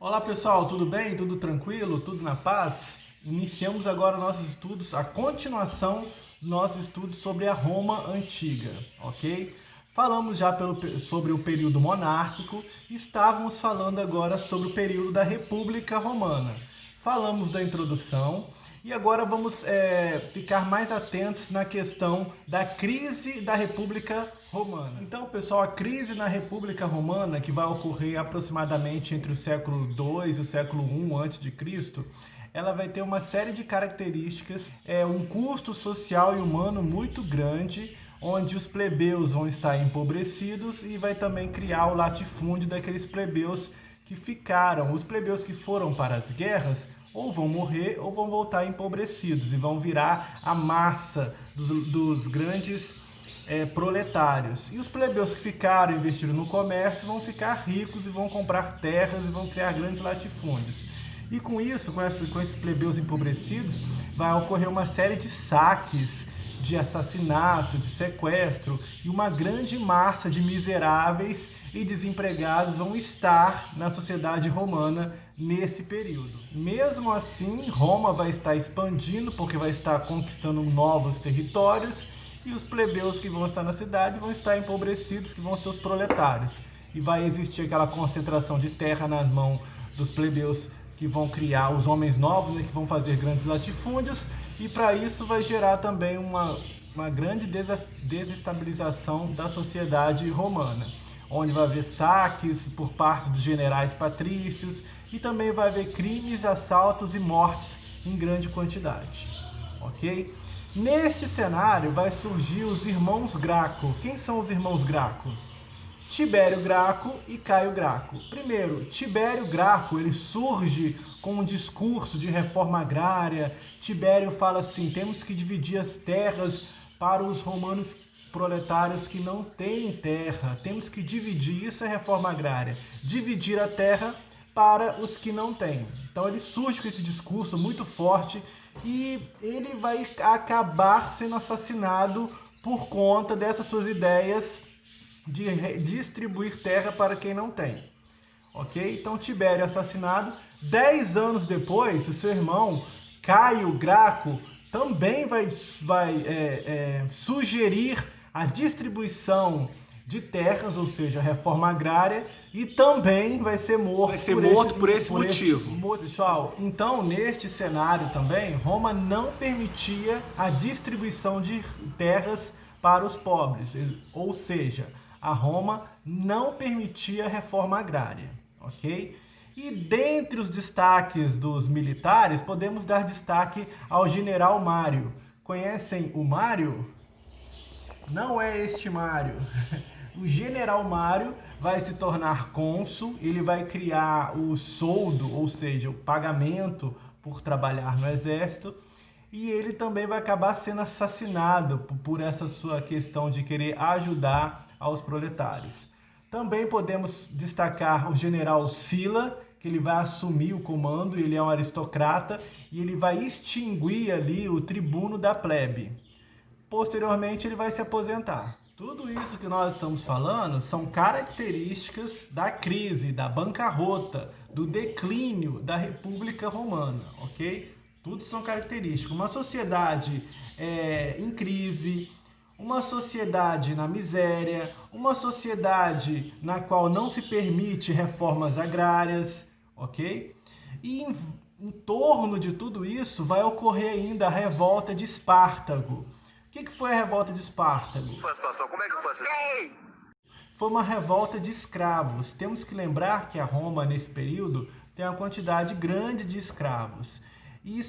Olá pessoal, tudo bem? Tudo tranquilo? Tudo na paz? Iniciamos agora nossos estudos, a continuação dos nossos estudos sobre a Roma Antiga, ok? Falamos já sobre o período monárquico e estávamos falando agora sobre o período da República Romana. Falamos da introdução e agora vamos ficar mais atentos na questão da crise da República Romana. Então, pessoal, a crise na República Romana, que vai ocorrer aproximadamente entre o século II e o século I a.C., ela vai ter uma série de características, um custo social e humano muito grande, onde os plebeus vão estar empobrecidos e vai também criar o latifúndio daqueles plebeus que ficaram. Os plebeus que foram para as guerras ou vão morrer ou vão voltar empobrecidos e vão virar a massa dos grandes proletários. E os plebeus que ficaram investindo no comércio vão ficar ricos e vão comprar terras e vão criar grandes latifúndios. E com isso, com esses plebeus empobrecidos, vai ocorrer uma série de saques, de assassinato, de sequestro, e uma grande massa de miseráveis e desempregados vão estar na sociedade romana nesse período. Mesmo assim, Roma vai estar expandindo, porque vai estar conquistando novos territórios, e os plebeus que vão estar na cidade vão estar empobrecidos, que vão ser os proletários. E vai existir aquela concentração de terra na mão dos plebeus que vão criar os homens novos, né, que vão fazer grandes latifúndios, e para isso vai gerar também uma grande desestabilização da sociedade romana, onde vai haver saques por parte dos generais patrícios e também vai haver crimes, assaltos e mortes em grande quantidade, ok? Neste cenário vai surgir os irmãos Graco. Quem são os irmãos Graco? Tibério Graco e Caio Graco. Primeiro, Tibério Graco, ele surge com um discurso de reforma agrária. Tibério fala assim: temos que dividir as terras para os romanos proletários que não têm terra. Temos que dividir, isso é reforma agrária. Dividir a terra para os que não têm. Então ele surge com esse discurso muito forte e ele vai acabar sendo assassinado por conta dessas suas ideias de distribuir terra para quem não tem. Ok? Então Tibério é assassinado. 10 anos depois, o seu irmão Caio Graco também vai sugerir a distribuição de terras, ou seja, a reforma agrária, e também vai ser morto por esse motivo. Pessoal, então neste cenário também, Roma não permitia a distribuição de terras para os pobres, ou seja, a Roma não permitia a reforma agrária, ok? E dentre os destaques dos militares, podemos dar destaque ao general Mário. Conhecem o Mário? Não é este Mário. O general Mário vai se tornar cônsul, ele vai criar o soldo, ou seja, o pagamento por trabalhar no exército, e ele também vai acabar sendo assassinado por essa sua questão de querer ajudar aos proletários. Também podemos destacar o general Sila, que ele vai assumir o comando, ele é um aristocrata e ele vai extinguir ali o tribuno da plebe. Posteriormente ele vai se aposentar. Tudo isso que nós estamos falando são características da crise, da bancarrota, do declínio da República Romana, ok? Tudo são características. Uma sociedade em crise, uma sociedade na miséria, uma sociedade na qual não se permite reformas agrárias, ok? E em torno de tudo isso vai ocorrer ainda a revolta de Espartaco. O que foi a revolta de Espartaco? Como é que foi? Foi uma revolta de escravos. Temos que lembrar que a Roma, nesse período, tem uma quantidade grande de escravos. E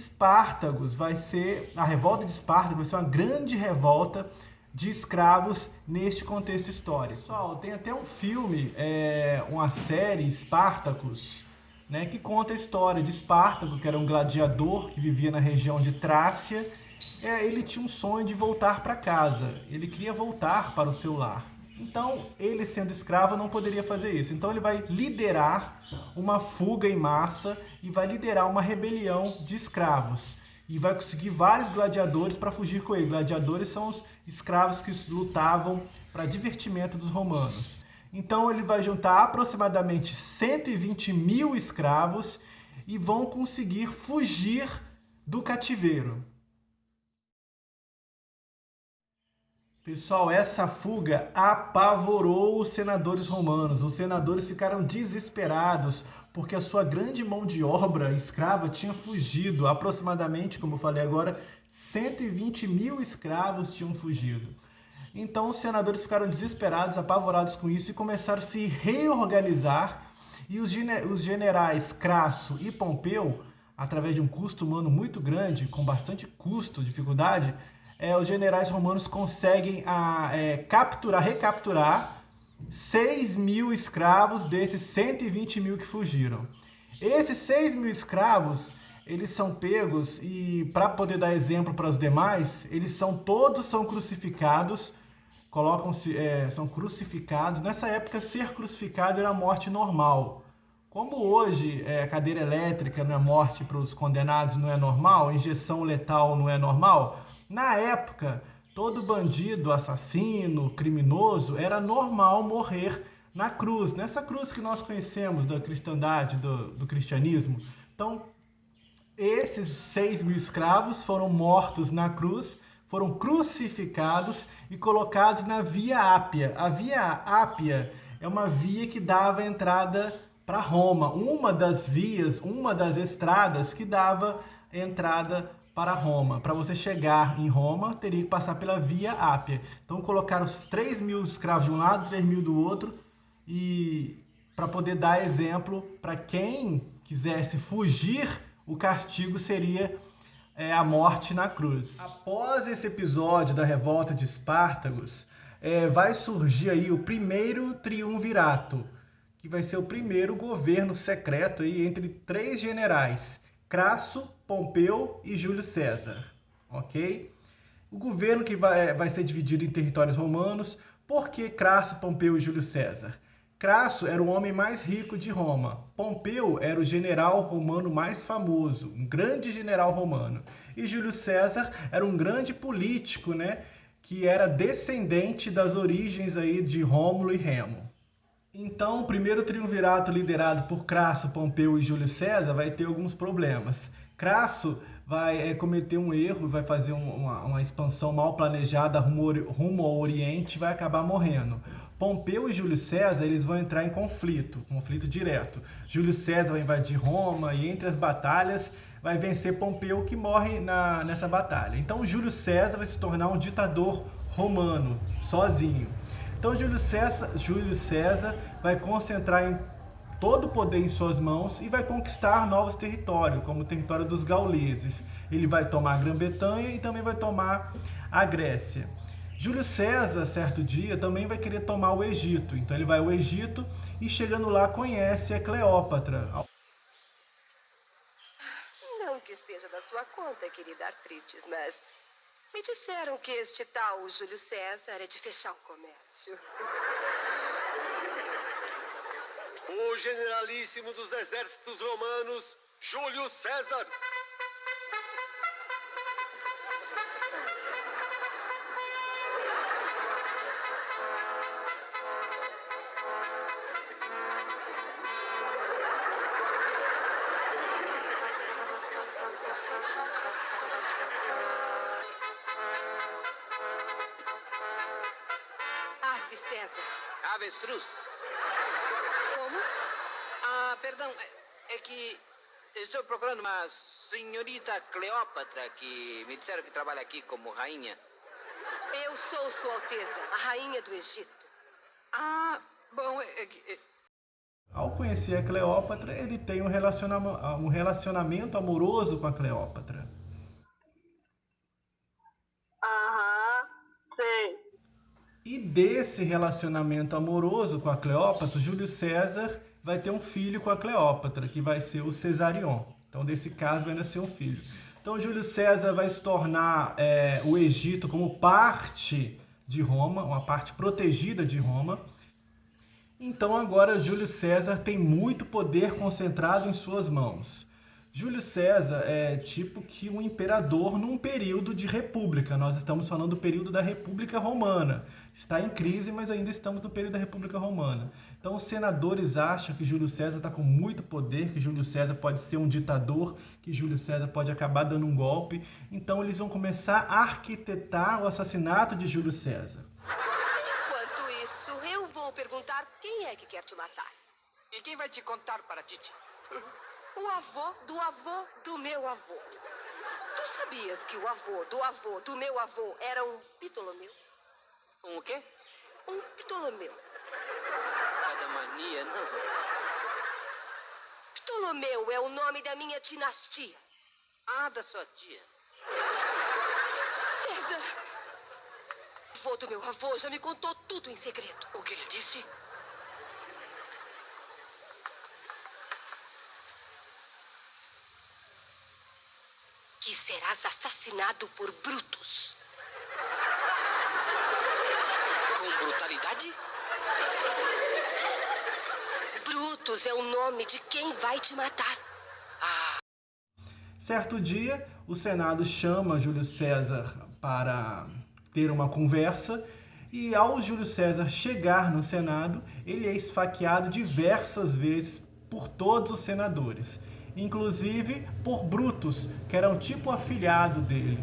a revolta de Espartaco vai ser uma grande revolta de escravos neste contexto histórico. Pessoal, tem até um filme, uma série, Spartacus, né, que conta a história de Espartaco, que era um gladiador que vivia na região de Trácia. Ele tinha um sonho de voltar para casa, ele queria voltar para o seu lar. Então, ele sendo escravo não poderia fazer isso. Então ele vai liderar uma fuga em massa e vai liderar uma rebelião de escravos. E vai conseguir vários gladiadores para fugir com ele. Gladiadores são os escravos que lutavam para divertimento dos romanos. Então ele vai juntar aproximadamente 120 mil escravos e vão conseguir fugir do cativeiro. Pessoal, essa fuga apavorou os senadores romanos. Os senadores ficaram desesperados porque a sua grande mão de obra escrava tinha fugido. Aproximadamente, como eu falei agora, 120 mil escravos tinham fugido. Então os senadores ficaram desesperados, apavorados com isso e começaram a se reorganizar. E os generais Crasso e Pompeu, através de um custo humano muito grande, com bastante custo, dificuldade, os generais romanos conseguem recapturar 6 mil escravos desses 120 mil que fugiram. Esses 6 mil escravos, eles são pegos e, para poder dar exemplo para os demais, todos são crucificados, são crucificados. Nessa época, ser crucificado era a morte normal. Como hoje a cadeira elétrica não é morte para os condenados, não é normal, injeção letal não é normal, na época, todo bandido, assassino, criminoso, era normal morrer na cruz, nessa cruz que nós conhecemos da cristandade, do cristianismo. Então, esses 6 mil escravos foram mortos na cruz, foram crucificados e colocados na Via Ápia. A Via Ápia é uma via que dava entrada para Roma, uma das vias, uma das estradas que dava entrada para Roma. Para você chegar em Roma, teria que passar pela Via Ápia. Então colocaram os 3 mil escravos de um lado, 3 mil do outro, e para poder dar exemplo para quem quisesse fugir, o castigo seria a morte na cruz. Após esse episódio da revolta de Espartacus, vai surgir aí o primeiro triunvirato, que vai ser o primeiro governo secreto aí entre 3 generais, Crasso, Pompeu e Júlio César, ok? O governo que vai ser dividido em territórios romanos. Por que Crasso, Pompeu e Júlio César? Crasso era o homem mais rico de Roma. Pompeu era o general romano mais famoso, um grande general romano. E Júlio César era um grande político, né, que era descendente das origens aí de Rômulo e Remo. Então, o primeiro triunvirato liderado por Crasso, Pompeu e Júlio César vai ter alguns problemas. Crasso vai cometer um erro, vai fazer uma expansão mal planejada rumo ao Oriente e vai acabar morrendo. Pompeu e Júlio César eles vão entrar em conflito direto. Júlio César vai invadir Roma e entre as batalhas vai vencer Pompeu, que morre nessa batalha. Então, Júlio César vai se tornar um ditador romano, sozinho. Então Júlio César vai concentrar todo o poder em suas mãos e vai conquistar novos territórios, como o território dos gauleses. Ele vai tomar a Grã-Bretanha e também vai tomar a Grécia. Júlio César, certo dia, também vai querer tomar o Egito. Então ele vai ao Egito e, chegando lá, conhece a Cleópatra. Não que esteja da sua conta, querida Artrites, mas me disseram que este tal Júlio César é de fechar o comércio. O generalíssimo dos exércitos romanos, Júlio César. César. Avestruz. Como? Perdão, é que estou procurando uma senhorita Cleópatra que me disseram que trabalha aqui como rainha. Eu sou Sua Alteza, a rainha do Egito. Bom, Ao conhecer a Cleópatra, ele tem um relacionamento amoroso com a Cleópatra. Sei. E desse relacionamento amoroso com a Cleópatra, Júlio César vai ter um filho com a Cleópatra, que vai ser o Cesarion. Então, desse caso, vai nascer um filho. Então, Júlio César vai se tornar o Egito como parte de Roma, uma parte protegida de Roma. Então, agora, Júlio César tem muito poder concentrado em suas mãos. Júlio César é tipo que um imperador num período de república. Nós estamos falando do período da República Romana. está em crise, mas ainda estamos no período da República Romana. Então os senadores acham que Júlio César está com muito poder, que Júlio César pode ser um ditador, que Júlio César pode acabar dando um golpe. Então eles vão começar a arquitetar o assassinato de Júlio César. Enquanto isso, eu vou perguntar quem é que quer te matar. E quem vai te contar para Titi? O avô do meu avô. Tu sabias que o avô do meu avô era um Ptolomeu? Um o quê? Um Ptolomeu. Cada mania, não. Ptolomeu é o nome da minha dinastia. Ah, da sua tia. César! O avô do meu avô já me contou tudo em segredo. O que ele disse? Que serás assassinado por Brutus. Com brutalidade? Brutus é o nome de quem vai te matar. Certo dia, o Senado chama Júlio César para ter uma conversa e ao Júlio César chegar no Senado, ele é esfaqueado diversas vezes por todos os senadores, inclusive por Brutus, que era um tipo afilhado dele.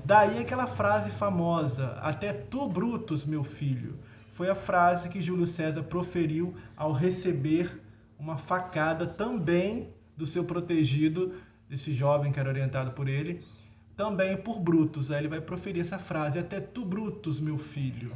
Daí aquela frase famosa, até tu, Brutus, meu filho, foi a frase que Júlio César proferiu ao receber uma facada também do seu protegido, desse jovem que era orientado por ele, também por Brutus. Aí ele vai proferir essa frase, até tu, Brutus, meu filho.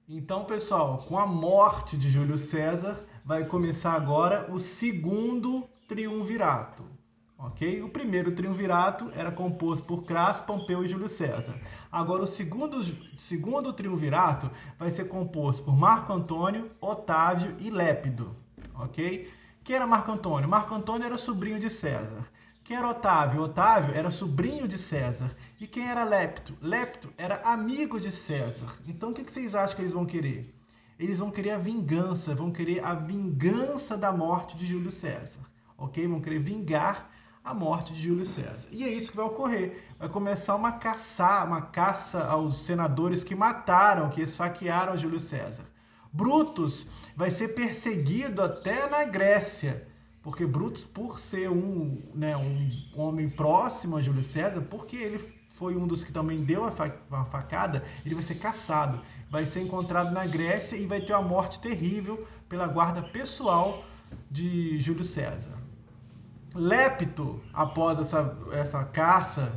Então, pessoal, com a morte de Júlio César, vai começar agora o segundo triunvirato. Ok? O primeiro triunvirato era composto por Crasso, Pompeu e Júlio César. Agora, o segundo triunvirato vai ser composto por Marco Antônio, Otávio e Lépido. Ok? Quem era Marco Antônio? Marco Antônio era sobrinho de César. Quem era Otávio? Otávio era sobrinho de César. E quem era Lépito? Lépito era amigo de César. Então, o que vocês acham que eles vão querer? Eles vão querer a vingança, da morte de Júlio César. Ok? Vão querer vingar a morte de Júlio César. E é isso que vai ocorrer. Vai começar uma caça aos senadores que mataram, que esfaquearam Júlio César. Brutus vai ser perseguido até na Grécia, porque Brutus, por ser um homem próximo a Júlio César, porque ele foi um dos que também deu uma facada, ele vai ser caçado, vai ser encontrado na Grécia e vai ter uma morte terrível pela guarda pessoal de Júlio César. Lépito, após essa caça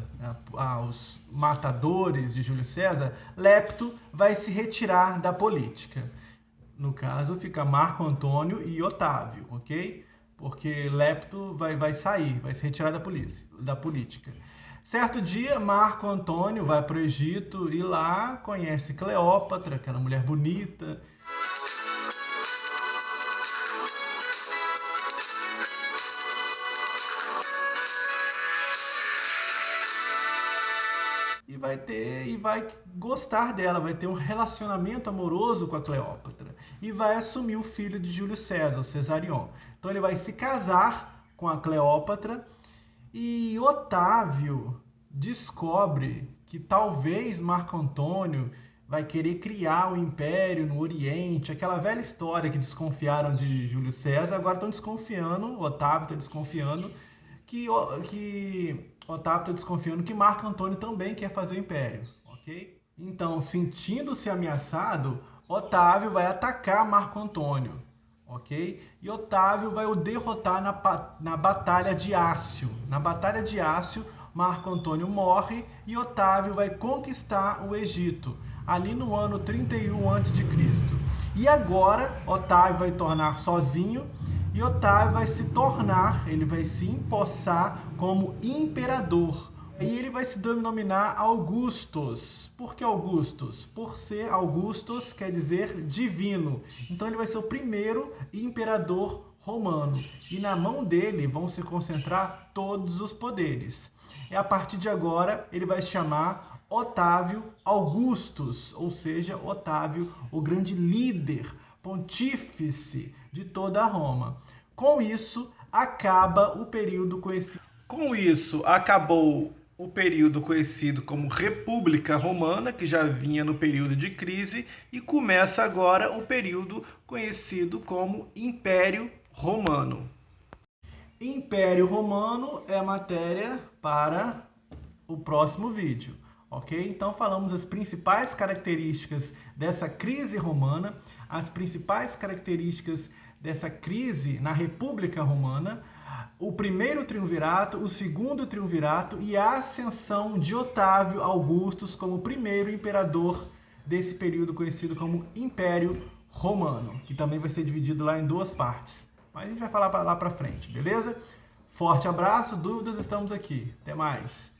aos matadores de Júlio César, Lépito vai se retirar da política. No caso, fica Marco Antônio e Otávio, ok? Porque Lépito vai sair, vai se retirar da política. Certo dia, Marco Antônio vai para o Egito e lá conhece Cleópatra, aquela mulher bonita. E vai gostar dela, vai ter um relacionamento amoroso com a Cleópatra e vai assumir o filho de Júlio César, o Cesarion. Então ele vai se casar com a Cleópatra E Otávio descobre que talvez Marco Antônio vai querer criar o império no Oriente, aquela velha história que desconfiaram de Júlio César, agora estão desconfiando, Otávio está desconfiando que Marco Antônio também quer fazer o império, ok? Então, sentindo-se ameaçado, Otávio vai atacar Marco Antônio, ok? E Otávio vai o derrotar na Batalha de Ácio. Na Batalha de Ácio, Marco Antônio morre e Otávio vai conquistar o Egito, ali no ano 31 a.C. E agora, Otávio vai tornar sozinho e Otávio vai ele vai se empossar como imperador. E ele vai se denominar Augustus. Por que Augustus? Por ser Augustus quer dizer divino. Então ele vai ser o primeiro imperador romano. E na mão dele vão se concentrar todos os poderes. E a partir de agora ele vai se chamar Otávio Augustus, ou seja, Otávio, o grande líder, pontífice de toda a Roma. Com isso, acaba o período conhecido. Com isso, acabou o período conhecido como República Romana, que já vinha no período de crise, e começa agora o período conhecido como Império Romano. Império Romano é matéria para o próximo vídeo, ok? Então falamos as principais características dessa crise romana, as principais características dessa crise na República Romana, o primeiro triunvirato, o segundo triunvirato e a ascensão de Otávio Augustus como primeiro imperador desse período conhecido como Império Romano, que também vai ser dividido lá em duas partes. Mas a gente vai falar lá para frente, beleza? Forte abraço, dúvidas, estamos aqui. Até mais!